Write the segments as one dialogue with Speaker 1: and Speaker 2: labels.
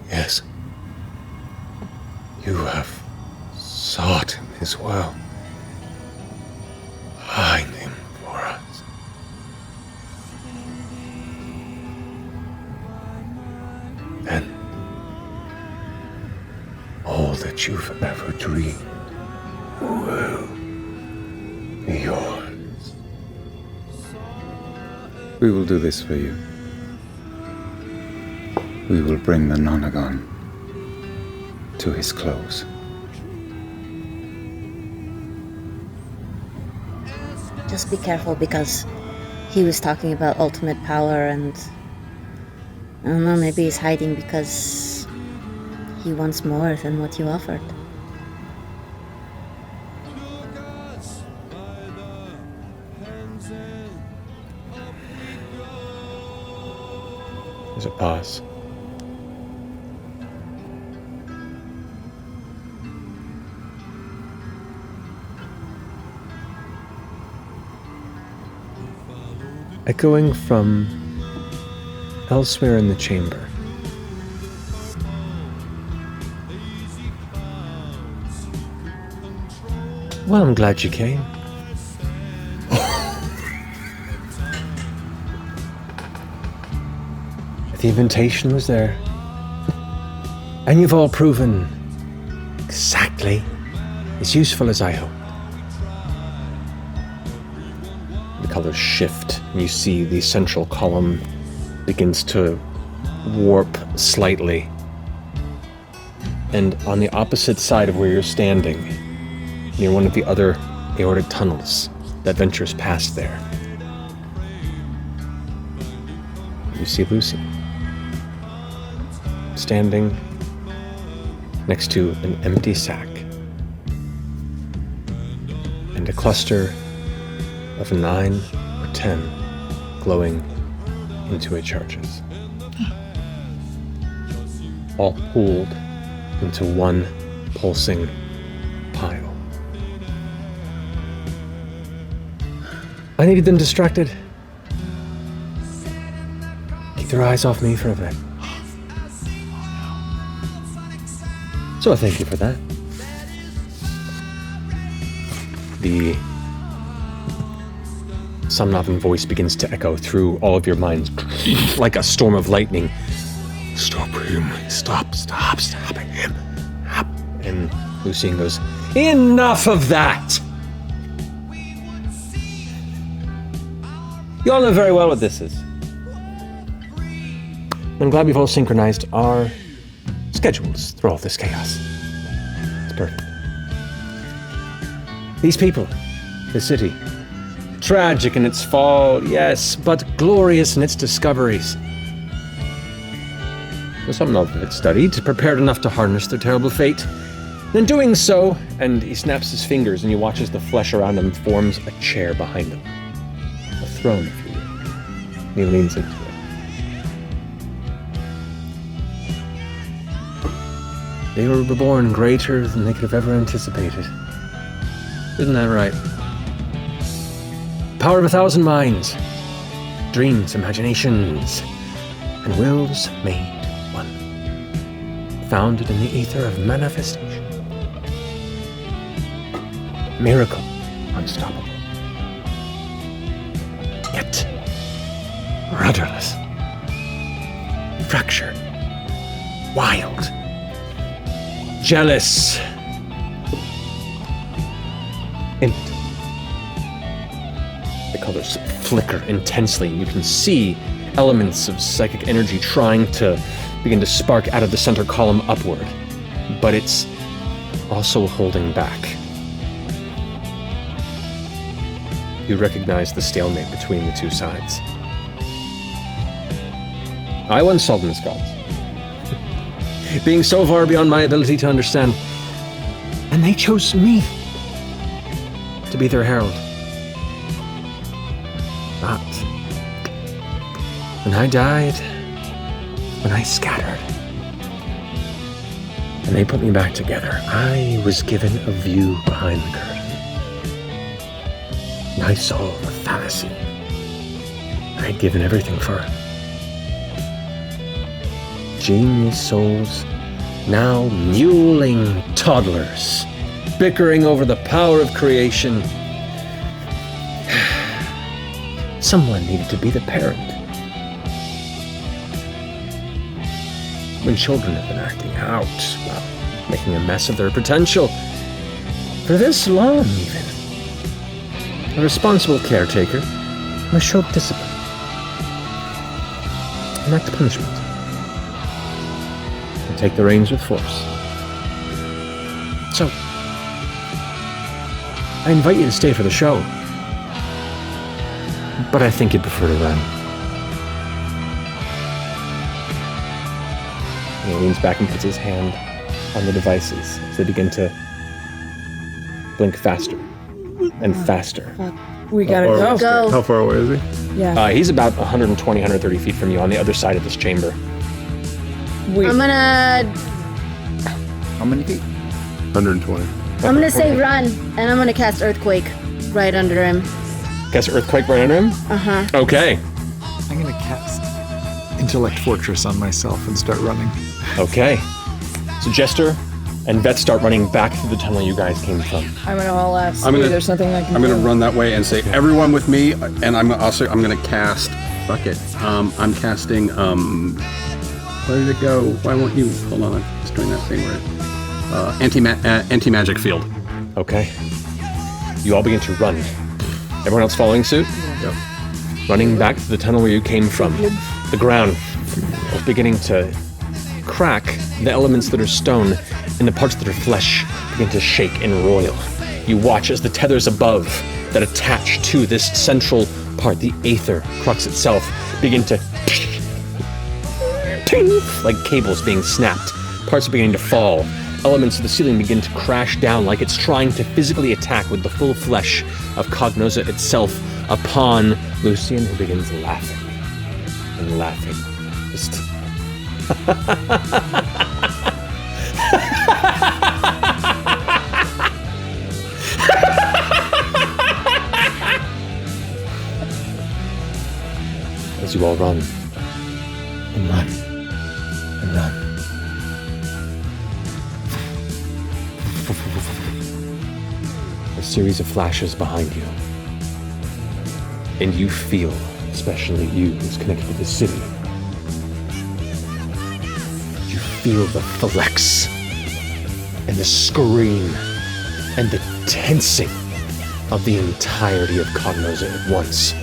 Speaker 1: Yes. You have sought him as well. Find him for us. And all that you've ever dreamed will be yours.
Speaker 2: We will do this for you. We will bring the Nonagon to his close.
Speaker 3: Just be careful, because he was talking about ultimate power, and I don't know, maybe he's hiding because he wants more than what you offered.
Speaker 1: There's a pause. Echoing from elsewhere in the chamber. Well, I'm glad you came. The invitation was there. And you've all proven exactly as useful as I hoped. The colors shift, and you see the central column begins to warp slightly. And on the opposite side of where you're standing, near one of the other aortic tunnels that ventures past there, you see Lucien standing next to an empty sack and a cluster of 9 or 10 glowing into charges, all pooled into one pulsing pile. I needed them distracted. Keep their eyes off me for a bit. So I thank you for that. The Somnothan voice begins to echo through all of your minds like a storm of lightning. Stop him. Stop him. Stop. And Lucien goes, enough of that! You all know very well what this is. I'm glad we've all synchronized our schedules through all this chaos. It's perfect. These people, the city, tragic in its fall, yes, but glorious in its discoveries. Some of it studied, prepared enough to harness their terrible fate. In doing so, and he snaps his fingers and you watch as the flesh around him forms a chair behind him. A throne, if you will. And he leans into it. They were reborn greater than they could have ever anticipated. Isn't that right? Power of 1,000 minds, dreams, imaginations, and wills made one. Founded in the ether of manifestation. Miracle unstoppable. Yet rudderless. Fractured. Wild. Jealous. Empty. The colors flicker intensely. You can see elements of psychic energy trying to begin to spark out of the center column upward, but it's also holding back. You recognize the stalemate between the two sides. I once saw them as gods, being so far beyond my ability to understand, and they chose me to be their herald. But when I died, when I scattered, and they put me back together, I was given a view behind the curtain. And I saw the fallacy I had given everything for. genius souls, now mewling toddlers, bickering over the power of creation. Someone needed to be the parent. When children have been acting out, well, making a mess of their potential, for this long even, a responsible caretaker must show discipline, enact punishment, and take the reins with force. So, I invite you to stay for the show, but I think you'd prefer to run. He leans back and puts his hand on the devices as they begin to blink faster and faster.
Speaker 4: We gotta go.
Speaker 3: Go.
Speaker 5: How far away is he?
Speaker 4: Yeah.
Speaker 1: He's about 120, 130 feet from you on the other side of this chamber.
Speaker 3: I'm gonna
Speaker 2: How many feet?
Speaker 5: 120.
Speaker 3: say run, and I'm gonna cast Earthquake right under him.
Speaker 1: Cast Earthquake right under him?
Speaker 3: Uh-huh.
Speaker 1: Okay.
Speaker 6: I'm gonna cast Intellect Fortress on myself and start running.
Speaker 1: Okay. So Jester and Vet start running back through the tunnel you guys came from.
Speaker 4: I'm gonna all ask.
Speaker 5: I'm gonna-
Speaker 4: There's nothing I can
Speaker 5: I'm
Speaker 4: do.
Speaker 5: gonna run that way and say, everyone with me, and I'm gonna cast, fuck it. I'm casting, where did it go? Why won't you, hold on, I'm just doing that thing where, anti-magic field.
Speaker 1: Okay. You all begin to run. Everyone else following suit?
Speaker 5: Yep.
Speaker 1: Running back to the tunnel where you came from. The ground is beginning to crack. The elements that are stone and the parts that are flesh begin to shake and roil. You watch as the tethers above that attach to this central part, the aether crux itself, begin to ting, like cables being snapped. Parts are beginning to fall. Elements of the ceiling begin to crash down like it's trying to physically attack with the full flesh of Cognosa itself upon Lucien, who begins laughing and laughing. Just as you all run and run and run. A series of flashes behind you. And you feel, especially you who's connected to the city, you feel the flex and the scream and the tensing of the entirety of Cognosa at once.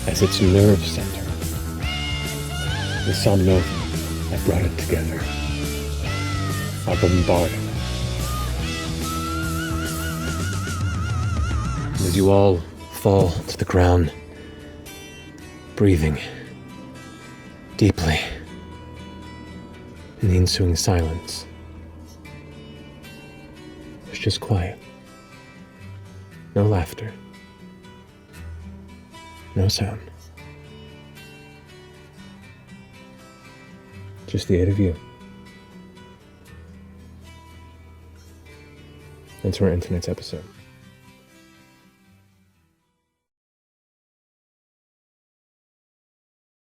Speaker 1: As its nerve center, the somnova that brought it together, are bombarded. And as you all fall to the ground, breathing deeply in the ensuing silence, there's just quiet. No laughter. No sound. Just the eight of you. That's where tonight's episode.